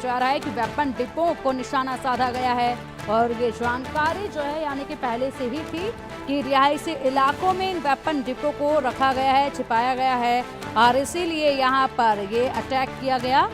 जा रहा है कि वेपन डिपो को निशाना साधा गया है और ये जानकारी जो है यानी कि पहले से ही थी कि रिहायशी इलाकों में इन वेपन डिपो को रखा गया है, छिपाया गया है और इसीलिए यहाँ पर ये अटैक किया गया।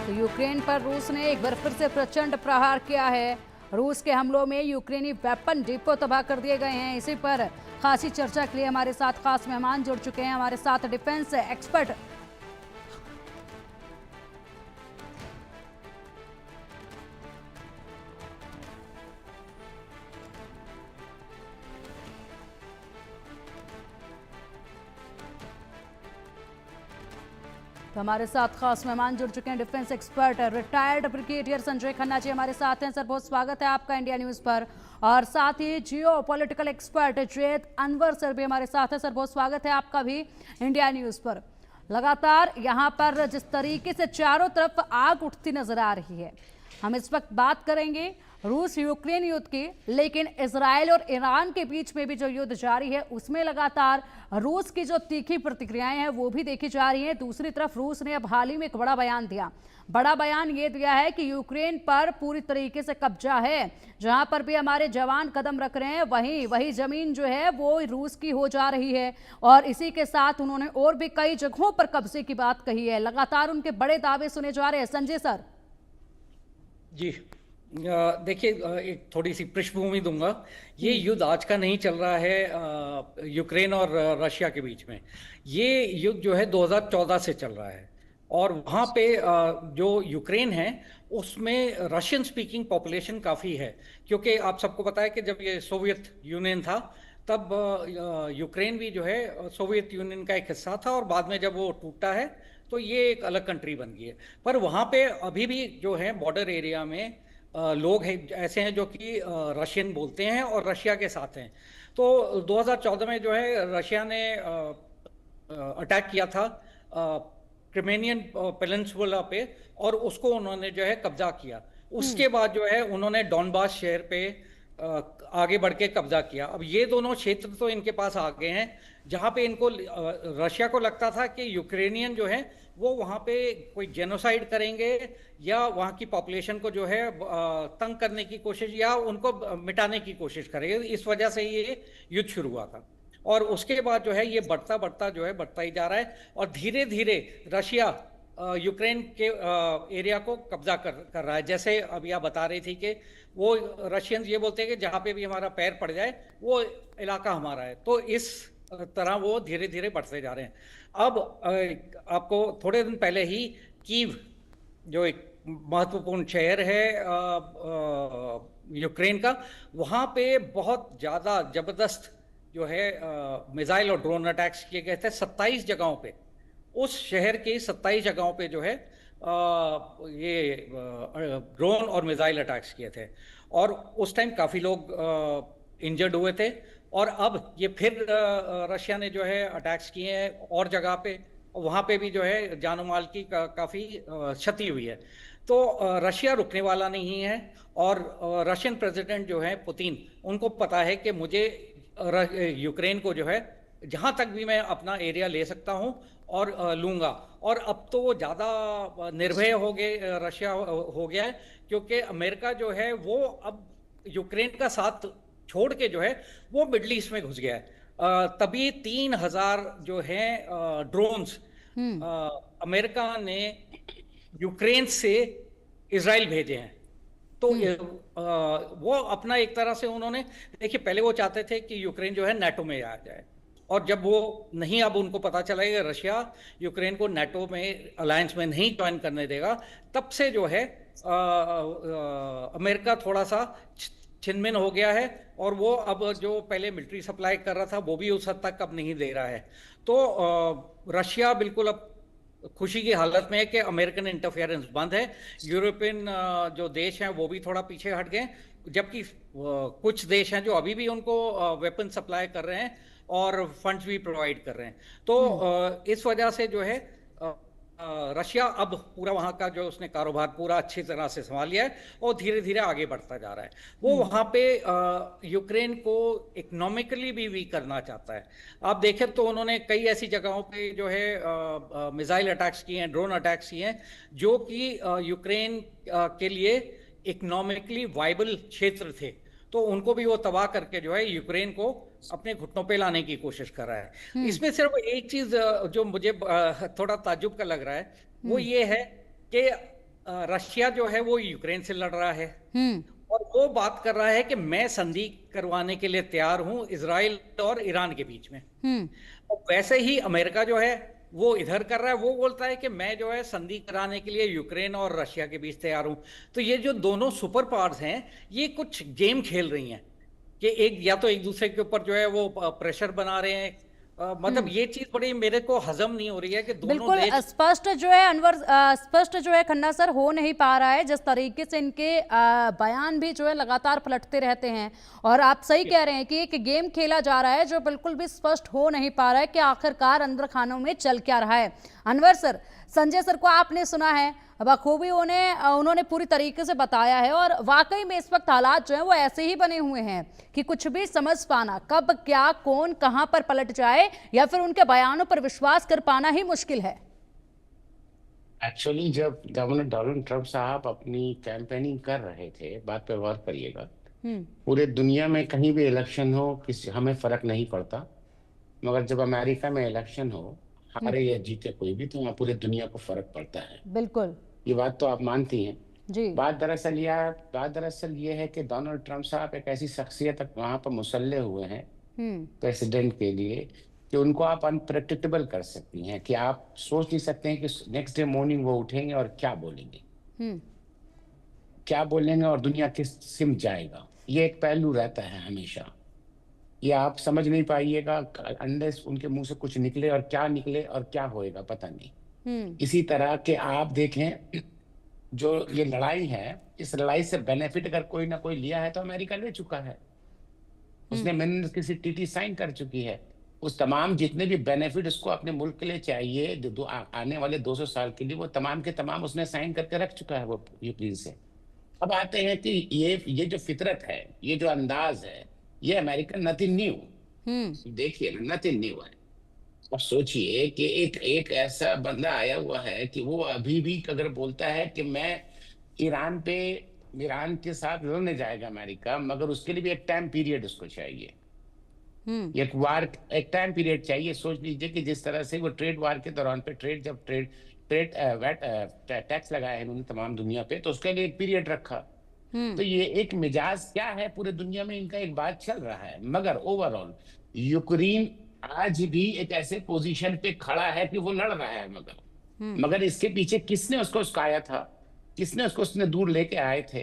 तो यूक्रेन पर रूस ने एक बार फिर से प्रचंड प्रहार किया है। रूस के हमलों में यूक्रेनी वेपन डिपो तबाह कर दिए गए हैं। इसी पर खासी चर्चा के लिए हमारे साथ खास मेहमान जुड़ चुके हैं। हमारे साथ डिफेंस एक्सपर्ट तो हमारे साथ खास मेहमान जुड़ चुके हैं। Defence expert retired brigadier Sanjay Khanna ji हमारे साथ हैं। सर बहुत स्वागत है आपका इंडिया न्यूज पर। और साथ ही geopolitical expert Zaid Anwar sir भी हमारे साथ हैं। सर बहुत स्वागत है आपका भी इंडिया न्यूज पर। लगातार यहाँ पर जिस तरीके से चारों तरफ आग उठती नजर आ रही है, हम इस वक्त बात करेंगे रूस यूक्रेन युद्ध की, लेकिन इजराइल और ईरान के बीच में भी जो युद्ध जारी है उसमें लगातार रूस की जो तीखी प्रतिक्रियाएं हैं वो भी देखी जा रही हैं। दूसरी तरफ रूस ने अब हाल ही में एक बड़ा बयान दिया। बड़ा बयान ये दिया है कि यूक्रेन पर पूरी तरीके से कब्जा है। जहां पर भी हमारे जवान कदम रख रहे हैं वही जमीन जो है वो रूस की हो जा रही है। और इसी के साथ उन्होंने और भी कई जगहों पर कब्जे की बात कही है। लगातार उनके बड़े दावे सुने जा रहे हैं। संजय सर जी देखिए, एक थोड़ी सी पृष्ठभूमि दूंगा। ये युद्ध आज का नहीं चल रहा है यूक्रेन और रशिया के बीच में। ये युद्ध जो है 2014 से चल रहा है और वहाँ पे जो यूक्रेन है उसमें रशियन स्पीकिंग पॉपुलेशन काफ़ी है, क्योंकि आप सबको पता है कि जब ये सोवियत यूनियन था तब यूक्रेन भी जो है सोवियत यूनियन का एक हिस्सा था और बाद में जब वो टूटा है तो ये एक अलग कंट्री बन गई है। पर वहाँ पे अभी भी जो है बॉर्डर एरिया में लोग हैं ऐसे हैं जो कि रशियन बोलते हैं और रशिया के साथ हैं। तो 2014 में जो है रशिया ने अटैक किया था क्रिमेनियन पेनिनसुला पे और उसको उन्होंने जो है कब्जा किया। उसके बाद जो है उन्होंने डॉनबास शहर पे आगे बढ़ के कब्जा किया। अब ये दोनों क्षेत्र तो इनके पास आ गए हैं जहाँ पे इनको रशिया को लगता था कि यूक्रेनियन जो है वो वहाँ पे कोई जेनोसाइड करेंगे या वहाँ की पॉपुलेशन को जो है तंग करने की कोशिश या उनको मिटाने की कोशिश करेंगे। इस वजह से ये युद्ध शुरू हुआ था और उसके बाद जो है ये बढ़ता जो है बढ़ता ही जा रहा है और धीरे धीरे रशिया यूक्रेन के एरिया को कब्जा कर रहा है। जैसे अभी आप बता रही थी कि वो रशियंस ये बोलते हैं कि जहाँ पे भी हमारा पैर पड़ जाए वो इलाका हमारा है। तो इस तरह वो धीरे धीरे बढ़ते जा रहे हैं। अब आपको थोड़े दिन पहले ही कीव जो एक महत्वपूर्ण शहर है यूक्रेन का, वहाँ पे बहुत ज़्यादा ज़बरदस्त जो है मिसाइल और ड्रोन अटैक्स किए गए थे 27 जगहों पे। उस शहर की 27 जगहों पे जो है ये ड्रोन और मिसाइल अटैक्स किए थे और उस टाइम काफ़ी लोग इंजर्ड हुए थे। और अब ये फिर रशिया ने जो है अटैक्स किए हैं और जगह पे, वहाँ पे भी जो है जानो माल की काफ़ी क्षति हुई है। तो रशिया रुकने वाला नहीं है और रशियन प्रेसिडेंट जो है पुतिन, उनको पता है कि मुझे यूक्रेन को जो है जहाँ तक भी मैं अपना एरिया ले सकता हूँ और लूँगा। और अब तो वो ज़्यादा निर्भय हो गए, रशिया हो गया है, क्योंकि अमेरिका जो है वो अब यूक्रेन का साथ छोड़ के जो है वो मिडल ईस्ट में घुस गया है। तभी 3000 जो है ड्रोन्स अमेरिका ने यूक्रेन से इजराइल भेजे हैं। तो वो अपना एक तरह से उन्होंने, देखिए पहले वो चाहते थे कि यूक्रेन जो है नाटो में आ जाए और जब वो नहीं, अब उनको पता चला कि रशिया यूक्रेन को नाटो में अलायंस में नहीं ज्वाइन करने देगा, तब से जो है अमेरिका थोड़ा सा छिनमिन हो गया है और वो अब जो पहले मिलिट्री सप्लाई कर रहा था वो भी उस हद तक अब नहीं दे रहा है। तो रशिया बिल्कुल अब खुशी की हालत में है कि अमेरिकन इंटरफेरेंस बंद है। यूरोपियन जो देश हैं वो भी थोड़ा पीछे हट गए जबकि कुछ देश हैं जो अभी भी उनको वेपन सप्लाई कर रहे हैं और फंड्स भी प्रोवाइड कर रहे हैं। तो इस वजह से जो है रशिया अब पूरा वहां का जो उसने कारोबार पूरा अच्छी तरह से संभाल लिया है और धीरे धीरे आगे बढ़ता जा रहा है। वो वहां पे यूक्रेन को इकोनॉमिकली भी वीक करना चाहता है। आप देखें तो उन्होंने कई ऐसी जगहों पे जो है मिसाइल अटैक्स किए हैं, ड्रोन अटैक्स किए हैं, जो कि यूक्रेन के लिए इकोनॉमिकली वाइबल क्षेत्र थे। तो उनको भी वो तबाह करके जो है यूक्रेन को अपने घुटनों पे लाने की कोशिश कर रहा है। इसमें सिर्फ एक चीज जो मुझे थोड़ा ताज्जुब का लग रहा है, वो ये है कि रशिया जो है वो यूक्रेन से लड़ रहा है और वो बात कर रहा है कि मैं संधि करवाने के लिए तैयार हूं इजराइल और ईरान के बीच में। और वैसे ही अमेरिका जो है वो इधर कर रहा है, वो बोलता है कि मैं जो है संधि कराने के लिए यूक्रेन और रशिया के बीच तैयार हूं। तो ये जो दोनों सुपर पावर्स हैं, ये कुछ गेम खेल रही हैं कि एक या तो एक दूसरे के ऊपर जो है वो प्रेशर बना रहे हैं। मतलब ये चीज बड़ी मेरे को हजम नहीं हो रही है कि दोनों बिल्कुल देश स्पष्ट जो है अनवर, स्पष्ट जो है खन्ना सर हो नहीं पा रहा है। जिस तरीके से इनके बयान भी जो है लगातार पलटते रहते हैं और आप सही कह रहे हैं कि एक गेम खेला जा रहा है जो बिल्कुल भी स्पष्ट हो नहीं पा रहा है कि आखिरकार अंदर खानों में चल क्या रहा है। अनवर सर, संजय सर को आपने सुना है, बखूबी उन्होंने पूरी तरीके से बताया है और वाकई में इस वक्त हालात जो है वो ऐसे ही बने हुए हैं कि कुछ भी समझ पाना कब क्या कौन कहां पर पलट जाए या फिर उनके बयानों पर विश्वास कर पाना ही मुश्किल है। एक्चुअली जब गवर्नर डोनाल्ड ट्रंप साहब अपनी कैंपेनिंग कर रहे थे, बात पे गौर करिएगा, पूरे दुनिया में कहीं भी इलेक्शन हो किसी हमें फर्क नहीं पड़ता, मगर जब अमेरिका में इलेक्शन हो, हारे या जीते कोई भी, तो वहाँ पूरे दुनिया को फर्क पड़ता है। बिल्कुल, ये बात तो आप मानती हैं। जी। बात दरअसल ये है कि डोनाल्ड ट्रंप साहब एक ऐसी शख्सियत वहां पर मुसल्ले हुए हैं प्रेसिडेंट के लिए कि उनको आप अनप्रेडिक्टेबल कर सकती हैं, कि आप सोच नहीं सकते हैं कि नेक्स्ट डे मॉर्निंग वो उठेंगे और क्या बोलेंगे और दुनिया किस सिम जाएगा। ये एक पहलू रहता है हमेशा, ये आप समझ नहीं पाइएगा अनलेस उनके मुंह से कुछ निकले, और क्या निकले और क्या होएगा पता नहीं। इसी तरह के आप देखें, जो ये लड़ाई है, इस लड़ाई से बेनिफिट अगर कोई ना कोई लिया है तो अमेरिका ले चुका है। उसने मैंने किसी टीटी साइन कर चुकी है। उस तमाम जितने भी बेनिफिट उसको अपने मुल्क के लिए चाहिए आने वाले 200 साल के लिए, वो तमाम के तमाम उसने साइन करके रख चुका है वो यूक्रेन से। अब आते हैं कि ये जो फितरत है, ये जो अंदाज है, ये अमेरिकन नथिंग न्यू। देखिए ना, नथिंग न्यू है। अब सोचिए कि एक ऐसा बंदा आया हुआ है कि वो अभी भी अगर बोलता है कि मैं ईरान के साथ लड़ने जाएगा अमेरिका, मगर उसके लिए भी एक टाइम पीरियड उसको चाहिए। एक टाइम पीरियड चाहिए। सोच लीजिए कि जिस तरह से वो ट्रेड वार के दौरान पे ट्रेड टैक्स लगाया है इन्होंने तमाम दुनिया पे, तो उसके लिए एक पीरियड रखा। तो ये एक मिजाज क्या है, पूरे दुनिया में इनका एक बात चल रहा है। मगर ओवरऑल यूक्रेन आज भी एक ऐसे पोजीशन पे खड़ा है कि वो लड़ रहा है, मगर इसके पीछे किसने उसको उस्काया था, किसने उसको उसने दूर लेके आए थे?